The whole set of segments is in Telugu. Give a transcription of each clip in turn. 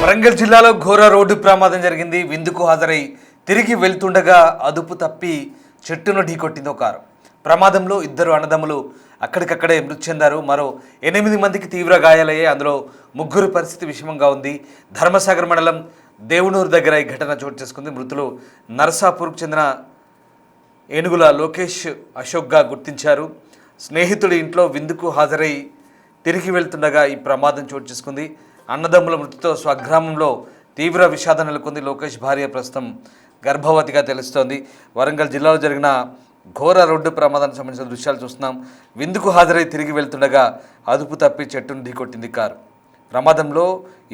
వరంగల్ జిల్లాలో ఘోర రోడ్డు ప్రమాదం జరిగింది. విందుకు హాజరై తిరిగి వెళ్తుండగా అదుపు తప్పి చెట్టును ఢీకొట్టిందో కారు. ప్రమాదంలో ఇద్దరు అన్నదమ్ములు అక్కడికక్కడే మృతి చెందారు. మరో 8 మందికి తీవ్ర గాయాలయ్యాయి. అందులో ముగ్గురు పరిస్థితి విషమంగా ఉంది. ధర్మసాగర్ మండలం దేవునూరు దగ్గర ఈ ఘటన చోటు చేసుకుంది. మృతులు నర్సాపూర్కు చెందిన ఏనుగుల లోకేష్, అశోక్గా గుర్తించారు. స్నేహితుడి ఇంట్లో విందుకు హాజరై తిరిగి వెళ్తుండగా ఈ ప్రమాదం చోటు చేసుకుంది. అన్నదమ్ముల మృతితో స్వగ్రామంలో తీవ్ర విషాదం నెలకొంది. లోకేష్ భార్య ప్రస్తుతం గర్భవతిగా తెలుస్తోంది. వరంగల్ జిల్లాలో జరిగిన ఘోర రోడ్డు ప్రమాదానికి సంబంధించిన దృశ్యాలు చూస్తున్నాం. విందుకు హాజరై తిరిగి వెళ్తుండగా అదుపు తప్పి చెట్టును ఢీకొట్టింది కారు. ప్రమాదంలో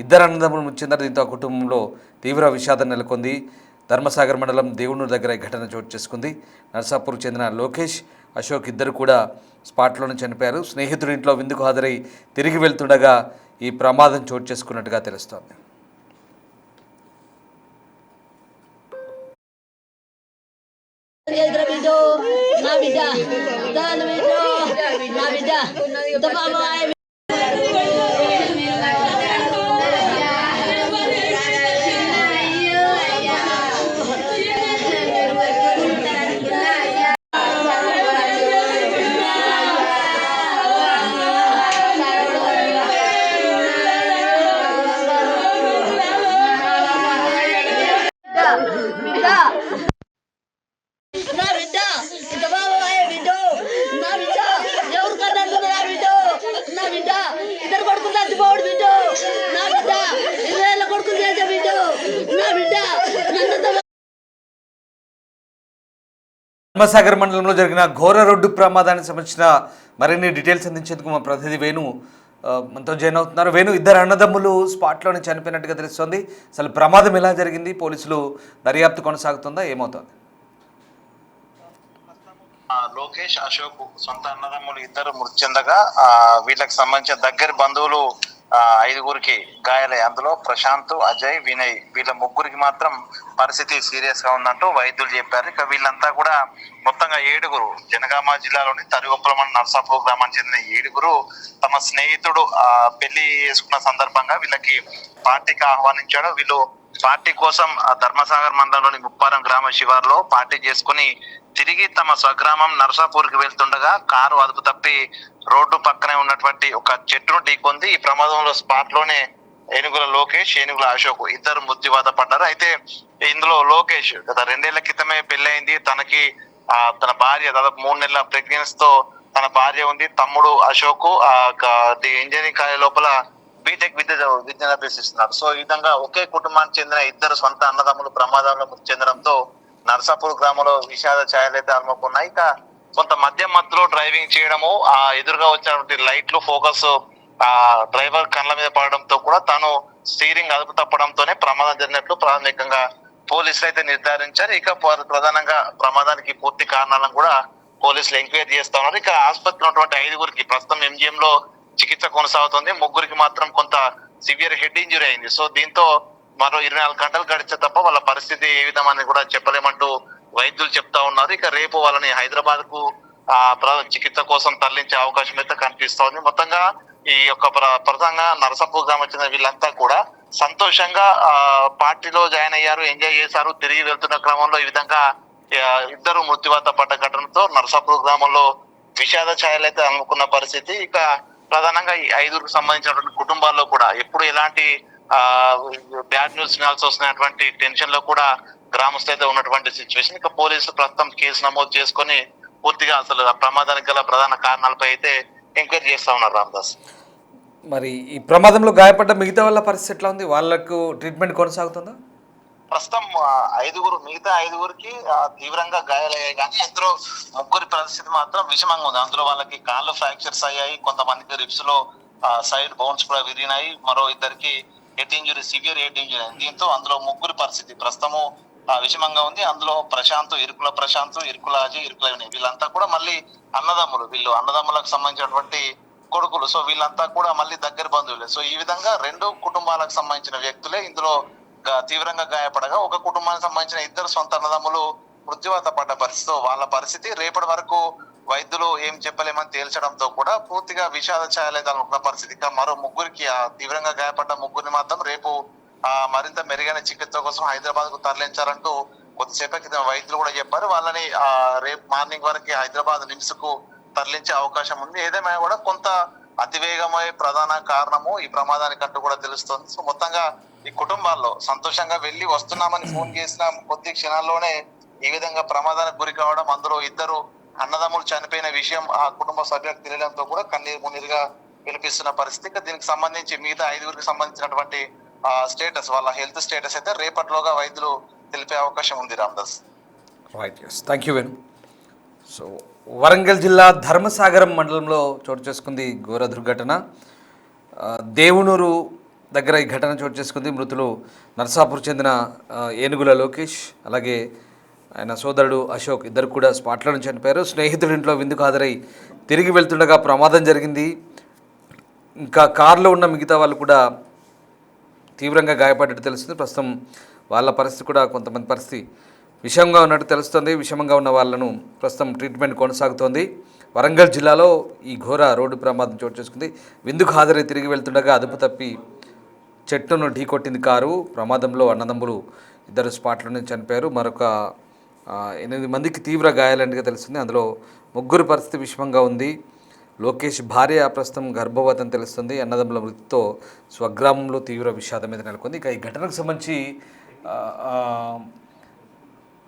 ఇద్దరు అన్నదమ్ములు మృతి చెందారు. దీంతో ఆ కుటుంబంలో తీవ్ర విషాదం నెలకొంది. ధర్మసాగర్ మండలం దేవునూరు దగ్గర ఈ ఘటన చోటు చేసుకుంది. నర్సాపూర్కు చెందిన లోకేష్, అశోక్ ఇద్దరు కూడా స్పాట్లోనే చనిపోయారు. స్నేహితుడి ఇంట్లో విందుకు హాజరై తిరిగి వెళ్తుండగా ఈ ప్రమాదం చోటు చేసుకున్నట్టుగా తెలుస్తోంది. ధర్మసాగర్ మండలంలో జరిగిన ఘోర రోడ్డు ప్రమాదానికి సంబంధించిన మరిన్ని డీటెయిల్స్ అందించేందుకు మా ప్రతినిధి వేణు మనతో జాయిన్ అవుతున్నారు. వేణు, ఇద్దరు అన్నదమ్ములు స్పాట్లోనే చనిపోయినట్టుగా తెలుస్తోంది. అసలు ప్రమాదం ఎలా జరిగింది? పోలీసులు దర్యాప్తు కొనసాగుతుందా? ఏమవుతోంది? లోకేష్, అశోక్ సొంత అన్నదమ్ములు ఇద్దరు మృతి చెందగా వీళ్ళకి సంబంధించిన దగ్గర బంధువులు 5గురికి గాయాలయ్యాయి. అందులో ప్రశాంత్, అజయ్, వినయ్ వీళ్ళ ముగ్గురికి మాత్రం పరిస్థితి సీరియస్ గా ఉందంటూ వైద్యులు చెప్పారు. ఇక వీళ్ళంతా కూడా మొత్తంగా 7గురు జనగామ జిల్లాలోని తరిగొప్పల నర్సాపూర్ గ్రామానికి చెందిన 7గురు తమ స్నేహితుడు పెళ్లి చేసుకున్న సందర్భంగా వీళ్ళకి పార్టీకి ఆహ్వానించాడు. వీళ్ళు పార్టీ కోసం ధర్మసాగర్ మండలంలోని ముప్పారం గ్రామ శివార్లో పార్టీ చేసుకుని తిరిగి తమ స్వగ్రామం నర్సాపూర్కి వెళ్తుండగా కారు అదుపు తప్పి రోడ్డు పక్కనే ఉన్నటువంటి ఒక చెట్టును ఢీకొంది. ఈ ప్రమాదంలో స్పాట్ లోనే ఏనుగుల లోకేష్, ఏనుగుల అశోక్ ఇద్దరు మృత్యువాత పడ్డారు. అయితే ఇందులో లోకేష్ గత 2 ఏళ్ల క్రితమే పెళ్ళయింది. తనకి తన భార్య దాదాపు 3 నెలల ప్రెగ్నెన్సీ తో తన భార్య ఉంది. తమ్ముడు అశోక్ ఇంజనీరింగ్ కాలేజ్ లోపల బీటెక్ విద్యను అభ్యసిస్తున్నారు. సో ఈ విధంగా ఒకే కుటుంబానికి చెందిన ఇద్దరు సొంత అన్నదమ్ములు ప్రమాదంలో మృతి చెందడంతో నర్సాపూర్ గ్రామంలో విషాద ఛాయలైతే అలుముకున్నాయి. ఇక కొంత మధ్యలో డ్రైవింగ్ చేయడము, ఎదురుగా వచ్చినటువంటి లైట్లు ఫోకస్ డ్రైవర్ కళ్ళ మీద పడడంతో కూడా తాను స్టీరింగ్ అదుపు తప్పడంతోనే ప్రమాదం జరిగినట్లు ప్రాథమికంగా పోలీసులు అయితే నిర్ధారించారు. ఇక ప్రధానంగా ప్రమాదానికి పూర్తి కారణాలను కూడా పోలీసులు ఎంక్వైరీ చేస్తా ఉన్నారు. ఇక ఆసుపత్రిలో ఉన్నటువంటి 5గురికి ప్రస్తుతం ఎంజిఎం లో చికిత్స కొనసాగుతుంది. 3గురికి మాత్రం కొంత సివియర్ హెడ్ ఇంజురీ అయింది. సో దీంతో మరో 24 గంటలు గడిచే తప్ప వాళ్ళ పరిస్థితి ఏ విధమని కూడా చెప్పలేమంటూ వైద్యులు చెప్తా ఉన్నారు. ఇక రేపు వాళ్ళని హైదరాబాద్ కు చికిత్స కోసం తరలించే అవకాశం అయితే కనిపిస్తా ఉంది. మొత్తంగా ఈ యొక్క ప్రధానంగా నరసాపూర్ గ్రామం వచ్చిన వీళ్ళంతా కూడా సంతోషంగా పార్టీలో జాయిన్ అయ్యారు, ఎంజాయ్ చేశారు. తిరిగి వెళ్తున్న క్రమంలో ఈ విధంగా ఇద్దరు మృత్యువాత పడ్డ ఘటనతో నరసాపూర్ గ్రామంలో విషాద ఛాయలు అయితే అనుకున్న పరిస్థితి. ఇక ప్రధానంగా ఈ 5గురికి సంబంధించినటువంటి కుటుంబాల్లో కూడా ఎప్పుడు ఎలాంటి బ్యాడ్ న్యూస్ వినాల్సి వస్తున్నటువంటి టెన్షన్ లో కూడా గ్రామస్తులు అయితే ఉన్నటువంటి సిచ్యువేషన్. ఇక పోలీసులు ప్రస్తుతం కేసు నమోదు చేసుకుని పూర్తిగా అసలు ప్రమాదానికి గల ప్రధాన కారణాలపై అయితే ఎంక్వైరీ చేస్తా ఉన్నారు. రామదాస్, మరి ఈ ప్రమాదంలో గాయపడ్డ మిగతా వాళ్ళ పరిస్థితి ఎట్లా ఉంది? వాళ్ళకు ట్రీట్మెంట్ కొనసాగుతుందా? ప్రస్తుతం మిగతా 5గురికి తీవ్రంగా గాయాలయ్యాయి. కానీ అందులో 3గురి పరిస్థితి మాత్రం విషమంగా ఉంది. అందులో వాళ్ళకి కాళ్ళు ఫ్రాక్చర్స్ అయ్యాయి, కొంతమందికి రిప్స్ లో సైడ్ బోన్స్ కూడా విరిగినాయి, మరో ఇద్దరికి head injury, severe head injury అయింది. దీంతో అందులో 3గురి పరిస్థితి ప్రస్తుతము విషమంగా ఉంది. అందులో ప్రశాంత్, ఇరుకుల అజయ్, ఇరుకుల వినయ్ వీళ్ళంతా కూడా మళ్ళీ అన్నదమ్ములు. వీళ్ళు అన్నదమ్ములకు సంబంధించినటువంటి కొడుకులు. సో వీళ్ళంతా కూడా మళ్ళీ దగ్గర బంధువులే. సో ఈ విధంగా 2 కుటుంబాలకు సంబంధించిన వ్యక్తులే ఇందులో తీవ్రంగా గాయపడగా ఒక కుటుంబానికి సంబంధించిన ఇద్దరు సొంత అన్నదమ్ములు మృత్యువాత పడ్డ పరిస్థితితో వాళ్ళ పరిస్థితి రేపటి వరకు వైద్యులు ఏం చెప్పలేమని తేల్చడంతో కూడా పూర్తిగా విషాద ఛాయలైతే అనుకున్న పరిస్థితి. మరో 3గురికి తీవ్రంగా గాయపడ్డ 3గురిని మాత్రం రేపు మరింత మెరుగైన చికిత్స కోసం హైదరాబాద్ కు తరలించారంటూ కొద్దిసేపటి క్రితం వైద్యులు కూడా చెప్పారు. వాళ్ళని రేపు మార్నింగ్ వరకు హైదరాబాద్ నిమ్స్ కు తరలించే అవకాశం ఉంది. ఏదేమైనా కూడా కొంత అతివేగమై ప్రధాన కారణము ఈ ప్రమాదానికి అంటూ కూడా తెలుస్తోంది. సో మొత్తంగా ఈ కుటుంబాల్లో సంతోషంగా వెళ్లి వస్తున్నామని ఫోన్ చేసిన కొద్ది క్షణాల్లోనే ఈ విధంగా ప్రమాదానికి గురి కావడం, అందులో ఇద్దరు అన్నదమ్ములు చనిపోయిన విషయం ఆ కుటుంబ సభ్యులకు తెలియడంతో కూడా కన్నీరు మున్నీరుగా వినిపిస్తున్న పరిస్థితి. దీనికి సంబంధించి మిగతా 5గురికి సంబంధించినటువంటి స్టేటస్, వాళ్ళ హెల్త్ స్టేటస్ అయితే రేపటిలోగా వైద్యులు తెలిపే అవకాశం ఉంది. Ramdas. Right, thank you Venu. So Warangal జిల్లా ధర్మసాగరం మండలంలో చోటు చేసుకుంది ఘోర దుర్ఘటన. దేవునూరు దగ్గర ఈ ఘటన చోటు చేసుకుంది. మృతులు నర్సాపూర్ చెందిన ఏనుగుల లోకేష్, అలాగే ఆయన సోదరుడు అశోక్, ఇద్దరు కూడా స్పాట్లను చనిపోయారు. స్నేహితుడి ఇంట్లో విందుకు హాజరై తిరిగి వెళ్తుండగా ప్రమాదం జరిగింది. ఇంకా కారులో ఉన్న మిగతా వాళ్ళు కూడా తీవ్రంగా గాయపడ్డట్టు తెలుస్తుంది. ప్రస్తుతం వాళ్ళ పరిస్థితి కూడా కొంతమంది పరిస్థితి విషమంగా ఉన్నట్టు తెలుస్తుంది. విషమంగా ఉన్న వాళ్ళను ప్రస్తుతం ట్రీట్మెంట్ కొనసాగుతోంది. వరంగల్ జిల్లాలో ఈ ఘోర రోడ్డు ప్రమాదం చోటు చేసుకుంది. విందుకు హాజరై తిరిగి వెళ్తుండగా అదుపు తప్పి చెట్టును ఢీకొట్టింది కారు. ప్రమాదంలో అన్నదమ్ములు ఇద్దరు స్పాట్లోనే చనిపోయారు. మరొక 8 మందికి తీవ్ర గాయాలంటగా తెలుస్తుంది. అందులో 3 పరిస్థితి విషమంగా ఉంది. లోకేష్ భార్య ప్రస్తుతం గర్భవతి అని తెలుస్తుంది. అన్నదమ్ముల మృతితో స్వగ్రామంలో తీవ్ర విషాదం మీద నెలకొంది. ఇక ఈ ఘటనకు సంబంధించి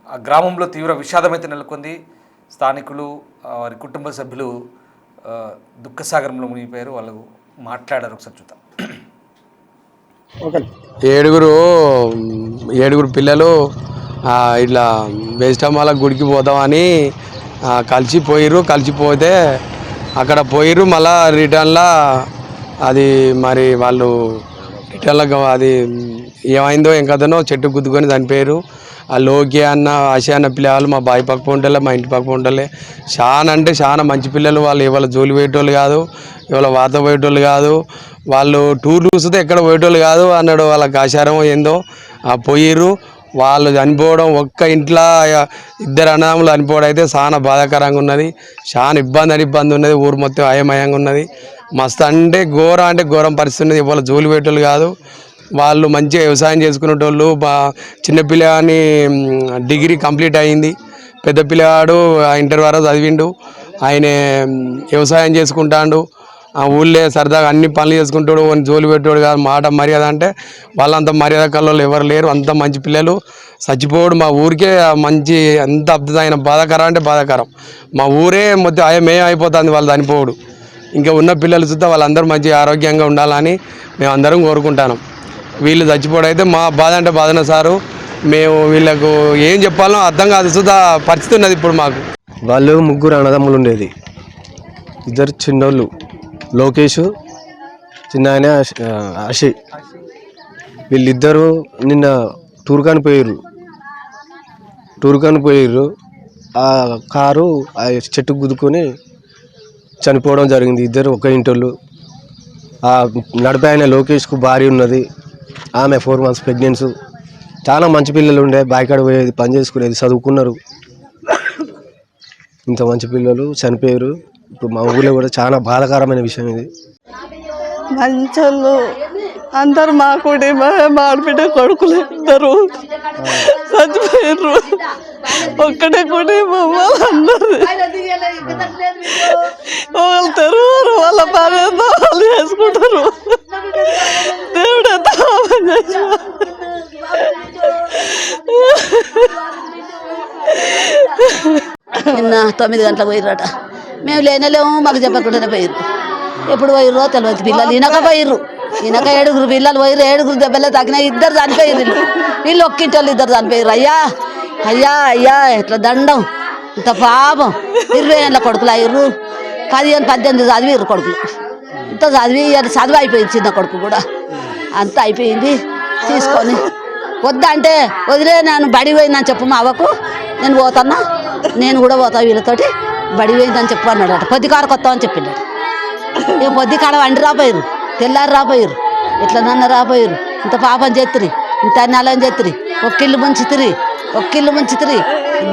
ఆ గ్రామంలో తీవ్ర విషాదం అయితే నెలకొంది. స్థానికులు, వారి కుటుంబ సభ్యులు దుఃఖసాగరంలో మునిగిపోయారు. వాళ్ళు మాట్లాడారు, ఒకసారి చూద్దాం. 7 పిల్లలు ఇట్లా వేస్టమ్మాల గుడికి పోదామని కలిసిపోతే అక్కడ పోయిర్రు. మళ్ళా రిటర్న్లో అది మరి వాళ్ళు రిటర్న్లో అది ఏమైందో ఏం కదనో చెట్టు గుద్దుకొని చనిపోయారు. ఆ లోకి అన్న ఆశ అన్న పిల్లలు మా బావి పక్క ఉంటలే, మా ఇంటి పక్క ఉంటలే. చాలా అంటే చాలా మంచి పిల్లలు. వాళ్ళు ఇవాళ జోలి పోయేటోళ్ళు కాదు, ఇవాళ వాత పోయేటోళ్ళు కాదు, వాళ్ళు టూర్ చూస్తే ఎక్కడ పోయేటోళ్ళు కాదు అన్నాడు. వాళ్ళకి ఆచారం ఏందో పోయిర్రు. వాళ్ళు చనిపోవడం, ఒక్క ఇంట్లో 2 అన్నదమ్ములు చనిపోవడం అయితే చాలా బాధాకరంగా ఉన్నది. చాలా ఇబ్బంది ఉన్నది. ఊరు మొత్తం అయమయంగా ఉన్నది. మస్తు అంటే ఘోరం పరిస్థితి ఉన్నది. ఇవాళ జోలి పెట్టేటోళ్ళు కాదు, వాళ్ళు మంచిగా వ్యవసాయం చేసుకునేటోళ్ళు. చిన్న పిల్లగాని డిగ్రీ కంప్లీట్ అయింది, పెద్ద పిల్లగాడు ఇంటర్ వరకు చదివిండు. ఆయన వ్యవసాయం చేసుకుంటాడు. ఆ ఊళ్ళో సరదాగా అన్ని పనులు చేసుకుంటాడు. జోలి పెట్టాడు కాదు. మాట మర్యాద అంటే వాళ్ళంత మర్యాద కళ్ళు ఎవరు లేరు. అంత మంచి పిల్లలు. చచ్చిపోవడం మా ఊరికే మంచి ఎంత అద్భుతమైన బాధాకరం అంటే బాధాకరం. మా ఊరే మొత్తం అయిపోతుంది వాళ్ళు చనిపోవడు. ఇంకా ఉన్న పిల్లలు చూస్తే వాళ్ళందరూ మంచి ఆరోగ్యంగా ఉండాలని మేము అందరం కోరుకుంటాం. వీళ్ళు చచ్చిపోవడం అయితే మా బాధ అంటే బాధనే సారు. మేము వీళ్ళకు ఏం చెప్పాలో అర్థం కాదు. చూద్దా పరిస్థితి ఉన్నది ఇప్పుడు మాకు. వాళ్ళు 3 అన్నదమ్ములు ఉండేది. 2 చిన్నోళ్ళు, లోకేష్, చిన్న ఆయన అషయ్. వీళ్ళిద్దరూ నిన్న టూర్కాని పోయిర్రు. ఆ కారు ఆ చెట్టుకు గుద్దుకొని చనిపోవడం జరిగింది. ఇద్దరు ఒక ఇంటోళ్ళు. ఆ నడిపే ఆయన లోకేష్కు భార్య ఉన్నది. ఆమె 4 months ప్రెగ్నెన్సీ. చాలా మంచి పిల్లలు ఉండే, బాయికాడ పోయేది, పని చేసుకునేది, చదువుకున్నారు. ఇంత మంచి పిల్లలు చనిపోయారు. ఇప్పుడు మా ఊళ్ళో కూడా చాలా బాధాకరమైన విషయం ఇది. మంచోళ్ళు అందరు మా ఆడబిడ్డ కొడుకులు ఇద్దరు చచ్చిపోయారు. ఒక్కటే కుటుంబం అందరు వాళ్ళు తెరువురు. వాళ్ళ పనేదో వాళ్ళు చేసుకుంటారు. దేవుడు ఎంత పాపం చేసిన నిన్న 9 గంటలకు పోయిర్రట. మేము లేనేలేము, మాకు చెప్పకుండానే పోయిర్రు. ఎప్పుడు పోయిర్రో తెలియదు. పిల్లలు ఈయనక పోయిర్రు. 7 పిల్లలు పోయిర్రు. 7 దెబ్బలే తగ్గిన 2 చనిపోయిర్రు. వీళ్ళు ఒక్కింటోళ్ళు 2 చనిపోయిర్రు. అయ్యా ఎట్లా దండం, ఇంత పాపం. 20 ఏళ్ళ కొడుకులు అయ్యారు. 18 చదివిర్రు కొడుకులు. ఇంత చదువు అయిపోయింది. చిన్న కొడుకు కూడా అంత అయిపోయింది. తీసుకొని వద్దంటే వదిలే, నేను బడి పోయిందని చెప్పు మా అవ్వకు, నేను పోతున్నా, నేను కూడా పోతా వీళ్ళతోటి, బడి పోయిందని చెప్పు అన్నాడట. పొద్దుకాడ కొత్తామని చెప్పిండట. ఇక పొద్దుకాడ వండి రాపోయారు, తెల్లారి రాపోయారు, ఇట్లా నన్ను రాపోయారు. ఇంత పాపం చేతిరి, ఇంత అన్నాలని చేతిరి, ఒక్కిళ్ళు ముంచితిరి.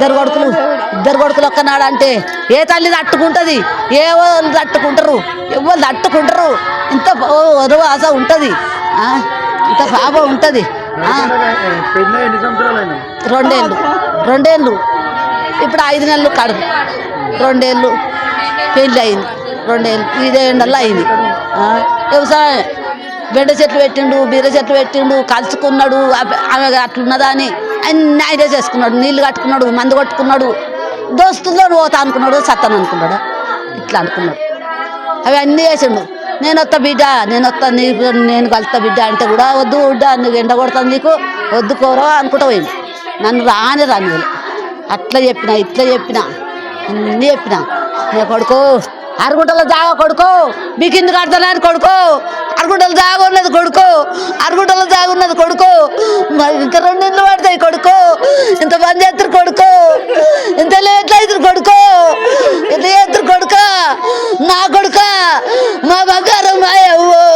2 కొడుకులు ఒక్కనాడు అంటే ఏ తల్లి తట్టుకుంటుంది? ఏ వాళ్ళు తట్టుకుంటారు? ఎవరు తట్టుకుంటారు? ఇంత ఆశ ఉంటుంది, ఇంత పాపం ఉంటుంది. రెండేళ్ళు ఇప్పుడు 5 నెలలు కడుపు 2 ఏళ్ళు పెళ్ళి అయింది 2 ఏళ్ళు ఇదే ఎండల్లో అయింది వ్యవసాయం బెండ చెట్లు పెట్టిండు బీర చెట్లు పెట్టిండు కలుసుకున్నాడు ఆమె అట్లున్నదా అని అన్నీ ఆయనే చేసుకున్నాడు నీళ్ళు కట్టుకున్నాడు మందు కొట్టుకున్నాడు దోస్తుల్లో పోతా అనుకున్నాడు సత్తాను అనుకున్నాడు ఇట్లా అనుకున్నాడు అవి అన్నీ చేసిండు నేను వస్తా బిడ్డ నేను కలుస్తా బిడ్డ అంటే కూడా వద్దు బిడ్డ నువ్వు ఎండ కొడతాను నీకు వద్దు కోరో అనుకుంటా పోయింది నన్ను రాని అట్లా చెప్పిన ఇట్లా చెప్పిన అన్నీ చెప్పిన నీ కొడుకో 6 గుంటల జాగా కొడుకో మీకు ఇందుకు కడతానని కొడుకో 6 గుంటల జాగా ఉన్నది కొడుకో 6 గుంటల జాగా ఉన్నది కొడుకో ఇంకా 2 ఇళ్ళు పడతాయి కొడుకో ఇంత మంది ఎత్తురు కొడుకో ఇంత లేట్ల అవుతురు కొడుకో ఇంత ఎత్తురు కొడుక నా కొడుక మా బంగారు మాయవ్వో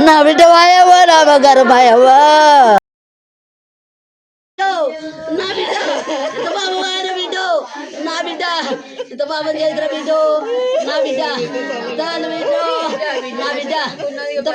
నా బిడ్డ మాయవ్వో నా బంగారు మాయవ్వో నా బిడ్డ ఇంత బాబు బిడ్డ నా బిడ్డ ఇంత బాబు చేసిన బిడ్డ నా బిడ్డ నా బిడ్డ